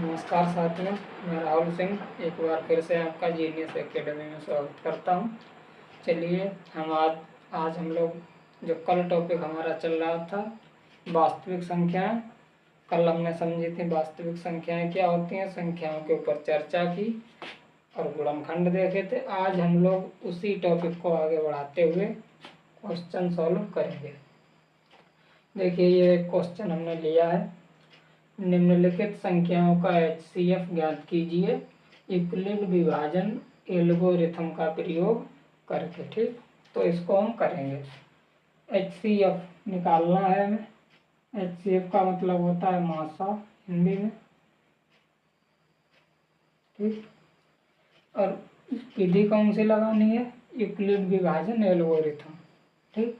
नमस्कार साथियों, मैं राहुल सिंह एक बार फिर से आपका जीनियस एकेडमी में स्वागत करता हूं। चलिए आज हम लोग जो कल टॉपिक हमारा चल रहा था वास्तविक संख्याएं, कल हमने समझी थी वास्तविक संख्याएं क्या होती हैं, संख्याओं के ऊपर चर्चा की और गुणनखंड देखे थे। आज हम लोग उसी टॉपिक को आगे बढ़ाते हुए क्वेश्चन सॉल्व करेंगे। देखिए, ये क्वेश्चन हमने लिया है, निम्नलिखित संख्याओं का HCF ज्ञात कीजिए यूक्लिड विभाजन एल्गोरिथम का प्रयोग करके। ठीक, तो इसको हम करेंगे। HCF निकालना है हमें। HCF का मतलब होता है मासा हिंदी में। ठीक, और विधि कौन सी लगानी है? यूक्लिड विभाजन एल्गोरिथम। ठीक,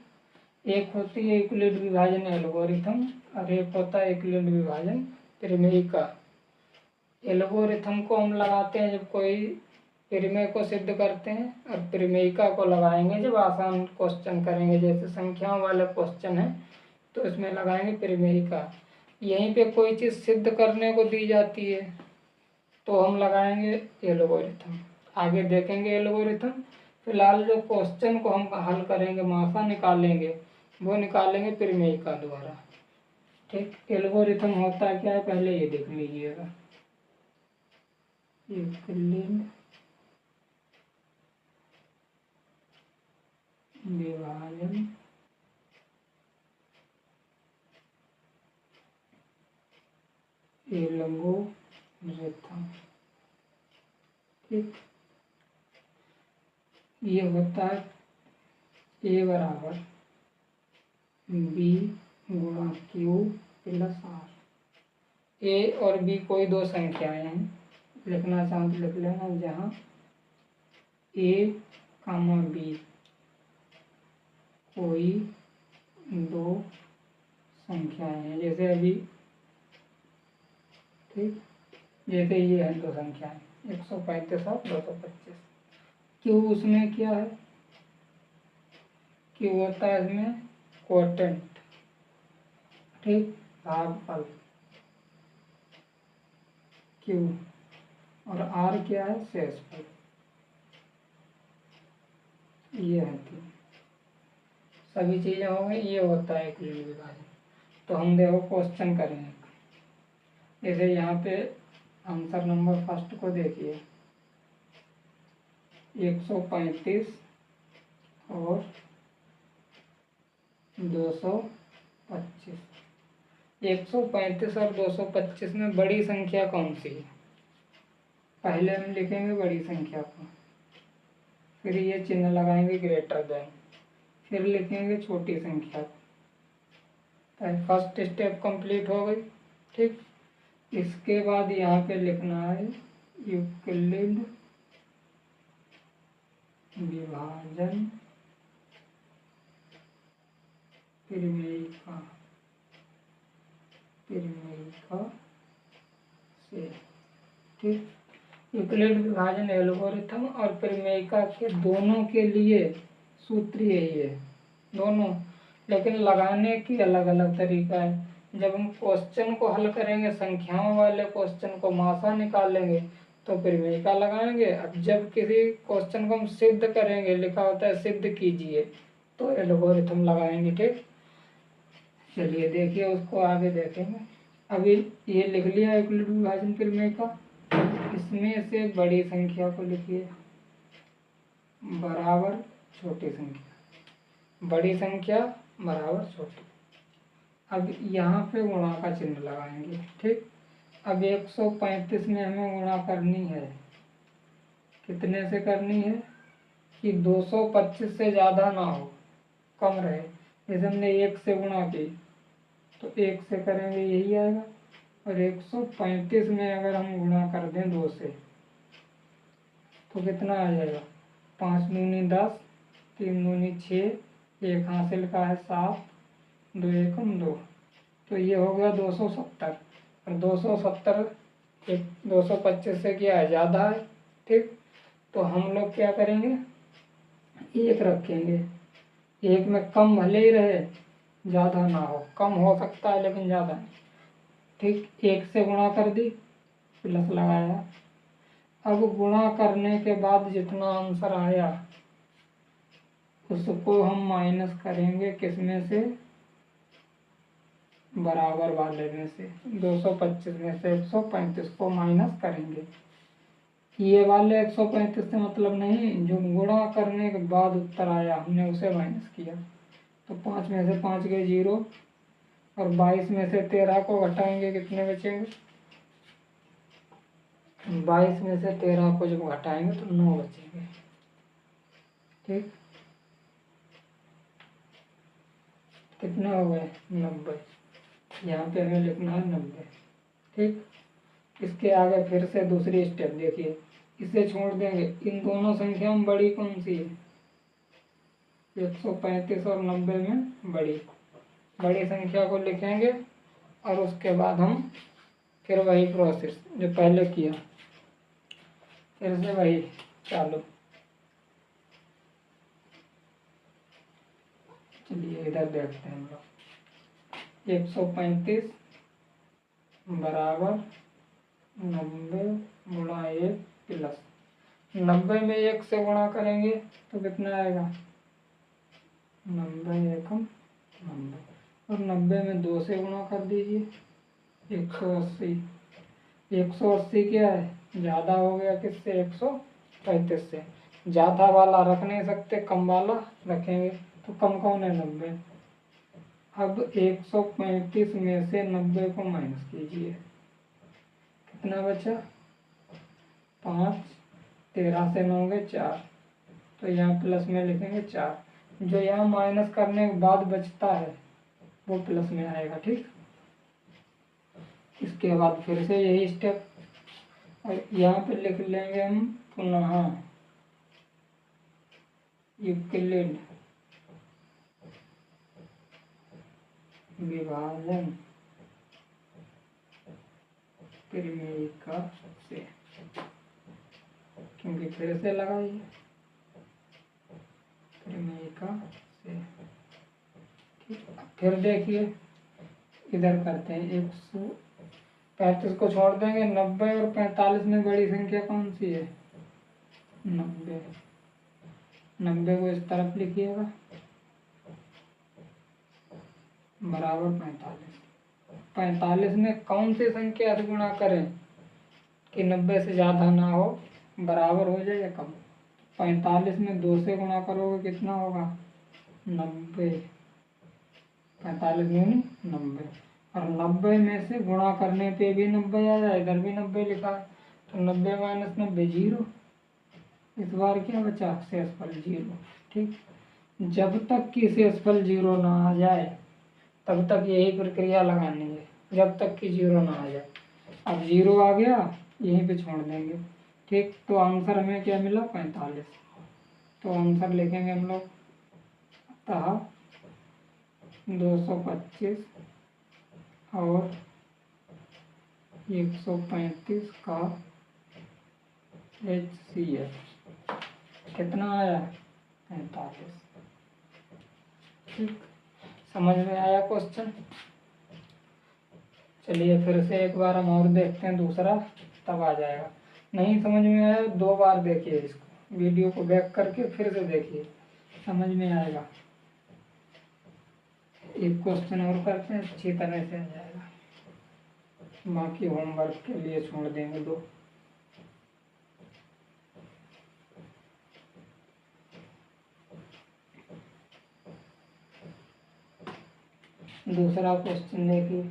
एक होती है यूक्लिड विभाजन एल्गोरिथम और एक होता है यूक्लिड विभाजन प्रमेय का। एल्गोरिथम को हम लगाते हैं जब कोई प्रमेय को सिद्ध करते हैं, और प्रमेयिका को लगाएंगे जब आसान क्वेश्चन करेंगे, जैसे संख्याओं वाले क्वेश्चन है तो इसमें लगाएंगे प्रमेयिका। यहीं पे कोई चीज़ सिद्ध करने को दी जाती है तो हम लगाएंगे एल्गोरिथम। आगे देखेंगे एल्गोरिथम। फिलहाल जो क्वेश्चन को हम हल करेंगे, मासा निकालेंगे, वो निकालेंगे प्रमेयिका द्वारा। ठीक, एल्गोरिथम होता क्या है पहले ये देख लीजिएगा। यूक्लिड विभाजन एल्गोरिथम। ठीक, ये होता है A बराबर B गुणा Q प्लस R। A और B कोई दो संख्याएं हैं, लिखना चाहो तो लिख लेना, जहाँ A कामा B कोई दो संख्याएं हैं। जैसे अभी, ठीक, जैसे ये है दो संख्याएं 135 और 225। क्यों उसमें क्या है? क्यों होता है इसमें क्वोटेंट। ठीक, भागफल क्यू, और आर क्या है? शेषफल। ये है थी सभी चीजें हो गई। ये होता है यूक्लिड विभाजन। तो हम देखो क्वेश्चन करेंगे। जैसे यहाँ पे आंसर नंबर फर्स्ट को देखिए, 135 और 225। 135 और 225 में बड़ी संख्या कौन सी है? पहले हम लिखेंगे बड़ी संख्या को, फिर ये चिन्ह लगाएंगे ग्रेटर देन, फिर लिखेंगे छोटी संख्या को। फर्स्ट स्टेप कंप्लीट हो गई। ठीक, इसके बाद यहाँ पे लिखना है यूक्लिड विभाजन प्रमेयिका से। ठीक, यूक्लिड विभाजन एल्गोरिथम और प्रमेयिका के दोनों के लिए सूत्र यही है, दोनों, लेकिन लगाने की अलग अलग तरीका है। जब हम क्वेश्चन को हल करेंगे, संख्याओं वाले क्वेश्चन को मासा निकालेंगे तो प्रमेयिका लगाएंगे। अब जब किसी क्वेश्चन को हम सिद्ध करेंगे, लिखा होता है सिद्ध कीजिए, तो एल्गोरिथम लगाएंगे। ठीक, चलिए देखिए, उसको आगे देखेंगे। अभी ये लिख लिया यूक्लिड विभाजन प्रमेयिका। इसमें से बड़ी संख्या को लिखिए बराबर छोटी संख्या, बड़ी संख्या बराबर छोटी। अब यहाँ पे गुणा का चिन्ह लगाएंगे। ठीक, अब 135 में हमें गुणा करनी है, कितने से करनी है कि 225 से ज़्यादा ना हो, कम रहे। जैसे हमने 1 से गुणा की तो 1 से करेंगे, यही आएगा। और 135 में अगर हम गुणा कर दें 2 से तो कितना आ जाएगा? 5 दूनी 10, 3 दूनी 6, 1 हासिल का है 7, 2 एकम 2, तो ये हो गया 270। और 270 225 से क्या है? ज़्यादा है। ठीक, तो हम लोग क्या करेंगे? 1 रखेंगे। 1 में कम भले ही रहे, ज़्यादा ना हो, कम हो सकता है लेकिन ज़्यादा नहीं। ठीक, 1 से गुणा कर दी प्लस लगाया। अब गुणा करने के बाद जितना आंसर आया उसको हम माइनस करेंगे किसमें से, बराबर वाले में से। 225 में से 135 को माइनस करेंगे। ये वाले 135 से मतलब नहीं, जो गुणा करने के बाद उत्तर आया हमने उसे माइनस किया। तो 5 में से 5 गए 0 और 22 में से 13 को घटाएंगे कितने बचेंगे, 22 में से 13 को जब घटाएंगे तो 9 बचेंगे। ठीक, कितने हो गए 90। यहाँ पे हमें लिखना है 90। ठीक, इसके आगे फिर से दूसरी स्टेप देखिए, इसे छोड़ देंगे। इन दोनों संख्या में बड़ी कौन सी है, 135 और 90 में बड़ी संख्या को लिखेंगे और उसके बाद हम फिर वही प्रोसेस जो पहले किया, फिर से वही चालू। चलिए इधर देखते हैं हम लोग। 135 बराबर 90 गुणा 1 प्लस 90 में 1 से गुणा करेंगे तो कितना आएगा, 90 एकम 90, और 90 में 2 से गुणा कर दीजिए 180। 180 क्या है, ज़्यादा हो गया किससे, 135 से। ज़्यादा वाला रख नहीं सकते, कम वाला रखेंगे। तो कम कौन है, 90। अब 135 में से 90 को माइनस कीजिए, कितना बचा, 5, 13 से 9 गए 4, तो यहाँ प्लस में लिखेंगे 4। जो यहाँ माइनस करने के बाद बचता है वो प्लस में आएगा। ठीक, इसके बाद फिर से यही स्टेप, और यहाँ पे लिख लेंगे हम पुनः यूक्लिड विभाजन परिमेयिका से, क्योंकि फिर से लगाइए परिमेयिका से। ठीक, फिर देखिए इधर करते हैं, 135 को छोड़ देंगे, 90 और 45 में बड़ी संख्या कौन सी है, 90। 90 को इस तरफ लिखिएगा बराबर 45। 45 में कौन सी संख्या से गुणा करें कि 90 से ज़्यादा ना हो, बराबर हो जाए या कम। 45 में 2 से गुणा करोगे कितना होगा, 90। 45 में 90, और 90 में से गुणा करने पे भी 90 आ जाए, इधर भी 90 लिखा है, तो 90 माइनस 90 0। इस बार क्या बचा, शेषफल 0। ठीक, जब तक कि शेषफल 0 ना आ जाए तब तक यही प्रक्रिया लगानी है, जब तक कि 0 ना आ जाए। अब 0 आ गया, यहीं पे छोड़ देंगे। ठीक, तो आंसर हमें क्या मिला, 45। तो आंसर लिखेंगे हम लोग, अतः 225 और 135 का HCF कितना आया, 45। ठीक, समझ में आया क्वेश्चन। चलिए फिर से एक बार हम और देखते हैं दूसरा, तब आ जाएगा। नहीं समझ में आया 2 बार देखिए इसको, वीडियो को बैक करके फिर से देखिए, समझ में आएगा। एक क्वेश्चन और करते हैं, अच्छी तरह से आ जाएगा, बाकी होमवर्क के लिए छोड़ देंगे 2। दूसरा क्वेश्चन देखिए,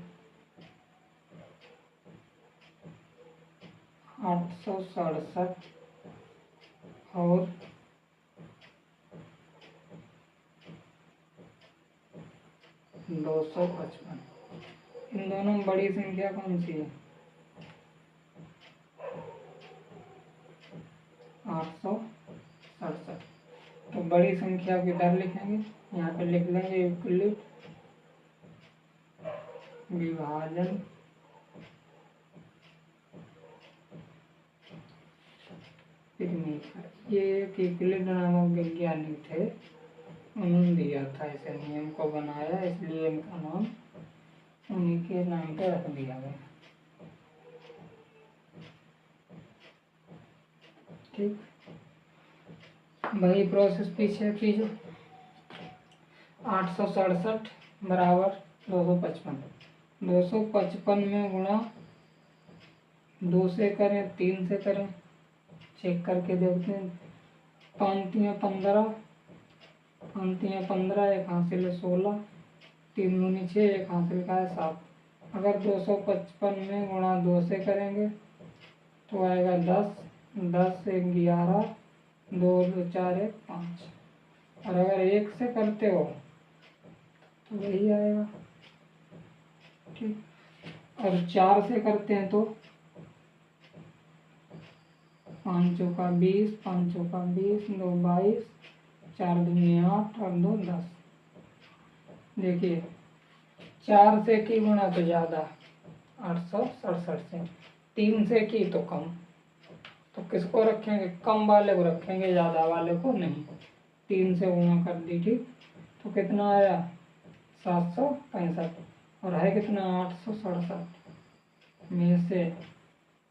867 और 255, इन दोनों में बड़ी संख्या कौन सी है, 867। तो बड़ी संख्या को इधर लिखेंगे, यहाँ पे लिख लेंगे यूक्लिड विभाजन परिमेयिका। ये एक यूक्लिड नामक वैज्ञानिक थे, उन्होंने दिया था इसे, नियम को बनाया, इसलिए इनका नाम उन्हीं के नाम पर रख दिया गया। ठीक, वही प्रोसेस पीछे कीजिए। 867 बराबर 255, 255 में गुणा 2 से करें, 3 से करें, चेक करके देखते हैं। 5 में 15, 5 में 15, एक हासिल है 16, 3 दूनी 6, एक हासिल का है 7। अगर 255 में गुणा 2 से करेंगे तो आएगा 10, 10 से 11, 2 2 4 1 5। और अगर 1 से करते हो तो वही आएगा। ठीक, और 4 से करते हैं तो 5 चौका 20, 5 चौका 20, 2 22, 4 दूनी 8 और 2 10। देखिए 4 से की गुणा तो ज़्यादा 867 से, 3 से की तो कम, तो किसको रखेंगे? कम वाले को रखेंगे, ज़्यादा वाले को नहीं। 3 से गुणा कर दी, ठीक, तो कितना आया? 765, और है कितना? 867 में से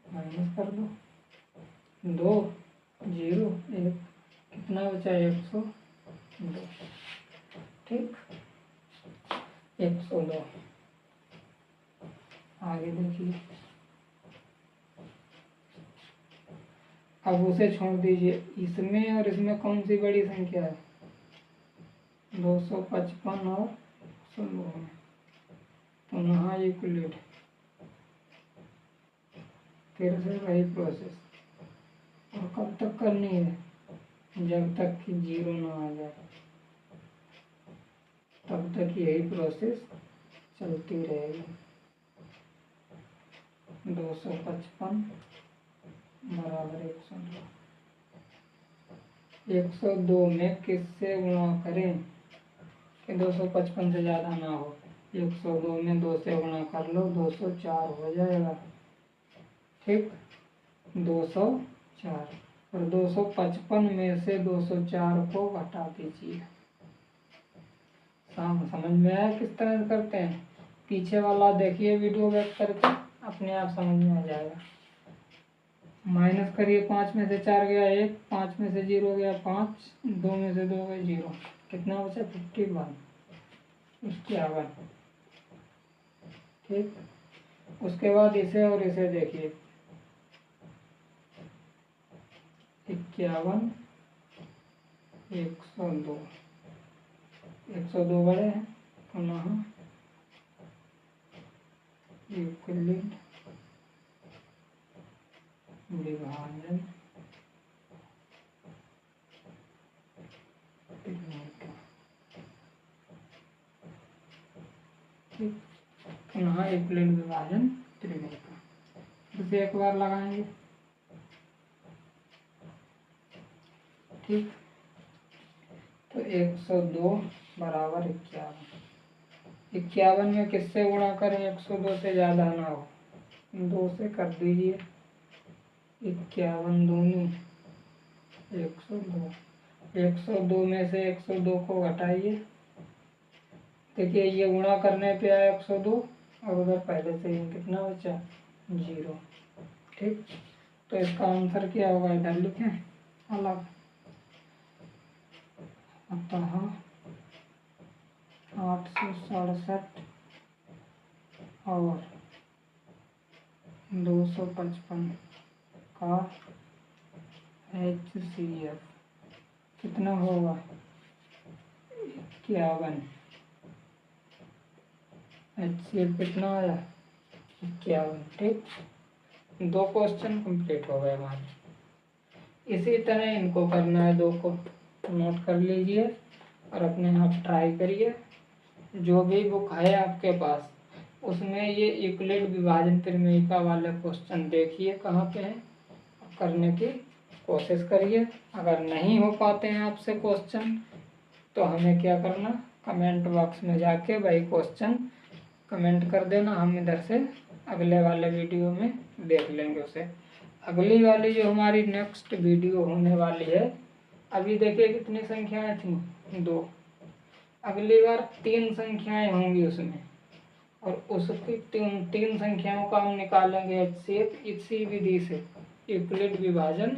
माइनस कर दो, 2 0 1, कितना बचा? 102। ठीक, 102। आगे देखिए, अब उसे छोड़ दीजिए। इसमें और इसमें कौन सी बड़ी संख्या है? 255 और 102 में पुनः यूक्लिड, फिर से वही प्रोसेस। और कब तक करनी है? जब तक कि 0 ना आ जाए, तब तक यही प्रोसेस चलती रहेगी। 255 बराबर 102। 102 में किससे गुणा करें कि 255 से ज़्यादा ना हो? 102 में 2 से गुणा कर लो, 204 हो जाएगा। ठीक, 204, और 255 में से 204 को घटा दीजिए। समझ में आया किस तरह से करते हैं? पीछे वाला देखिए वीडियो बैक करके, अपने आप समझ में आ जाएगा। माइनस करिए, 5 में से 4 गया 1, 5 में से 0 गया 5, 2 में से 2 गया 0, कितना बचा? 51, 51। ठीक, उसके बाद इसे और इसे देखिए, 51, 102, 102 बड़े हैं, पुनः यूक्लिड विभाजन ठीक, पुनः यूक्लिड विभाजन त्रिमेय का। इसे एक बार लगाएंगे। ठीक, तो 102 बराबर 51। 51 में किससे गुणा करें? 102 से ज़्यादा ना हो, 2 से कर दीजिए। 51 दूनी 102, 102 में से 102 को घटाइए। देखिए ये गुणा करने पे आया 102, और उधर पहले से ही कितना बचा? 0। ठीक, तो इसका आंसर क्या होगा? इधर लिखें अलग। अतः 867 और 255 का HCF कितना होगा? 51। HCF कितना आया? 51। ठीक, 2 क्वेश्चन कंप्लीट हो गए हमारे। इसी तरह इनको करना है, 2 को नोट कर लीजिए और अपने आप ट्राई करिए। जो भी बुक है आपके पास, उसमें ये यूक्लिड विभाजन त्रिमेयिका वाले क्वेश्चन देखिए कहाँ पे हैं, करने की कोशिश करिए। अगर नहीं हो पाते हैं आपसे क्वेश्चन, तो हमें क्या करना? कमेंट बॉक्स में जाके वही क्वेश्चन कमेंट कर देना, हम इधर से अगले वाले वीडियो में देख लेंगे उसे। अगली वाली जो हमारी नेक्स्ट वीडियो होने वाली है, अभी देखिए कितनी संख्याएं थी? 2। अगली बार 3 संख्याएं होंगी उसमें, और उसकी 3 संख्याओं का हम निकालेंगे HCF इसी विधि से, यूक्लिड विभाजन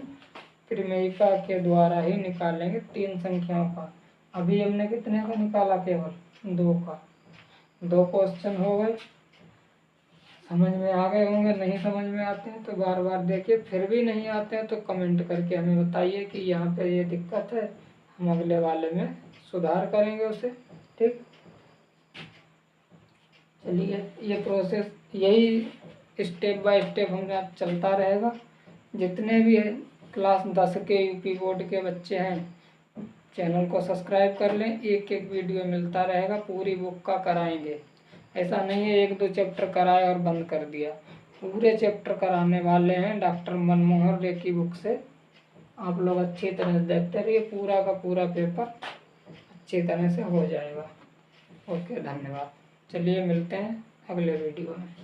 क्रमिका के द्वारा ही निकालेंगे 3 संख्याओं का। अभी हमने कितने का निकाला? केवल 2 का। 2 क्वेश्चन हो गए, समझ में आ गए होंगे। नहीं समझ में आते हैं तो बार बार देखिए, फिर भी नहीं आते हैं तो कमेंट करके हमें बताइए कि यहाँ पे ये दिक्कत है, हम अगले वाले में सुधार करेंगे उसे। ठीक, चलिए ये प्रोसेस यही स्टेप बाय स्टेप हमारा चलता रहेगा। जितने भी क्लास 10 के यूपी बोर्ड के बच्चे हैं, चैनल को सब्सक्राइब कर लें, एक एक वीडियो मिलता रहेगा, पूरी बुक का कराएंगे। ऐसा नहीं है 1-2 चैप्टर कराए और बंद कर दिया, पूरे चैप्टर कराने वाले हैं डॉक्टर मनमोहन रे की बुक से। आप लोग अच्छी तरह से देखते रहिए, पूरा का पूरा पेपर अच्छी तरह से हो जाएगा। ओके, धन्यवाद। चलिए मिलते हैं अगले वीडियो में।